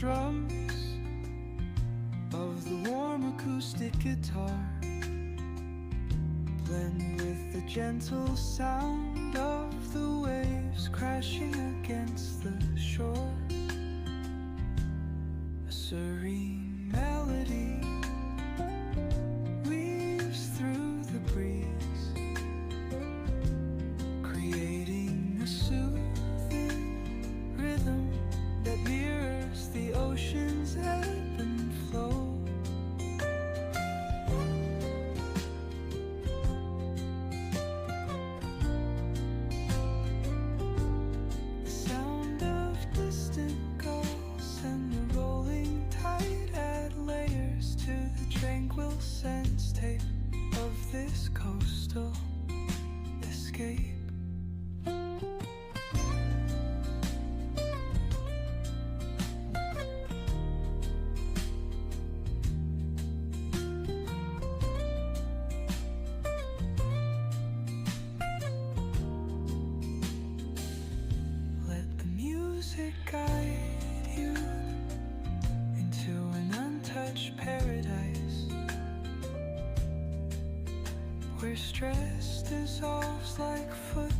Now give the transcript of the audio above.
strums of the warm acoustic guitar blend with the gentle sound of the waves crashing against the shore. A serene melody weaves through the breeze, creating a soothing rhythm that mirrors the ocean's ebb and flow. The sound of distant gulls and the rolling tide add layers to the tranquil sense tape of this coastal escape. Let the music guide you into an untouched paradise, where stress dissolves like footsteps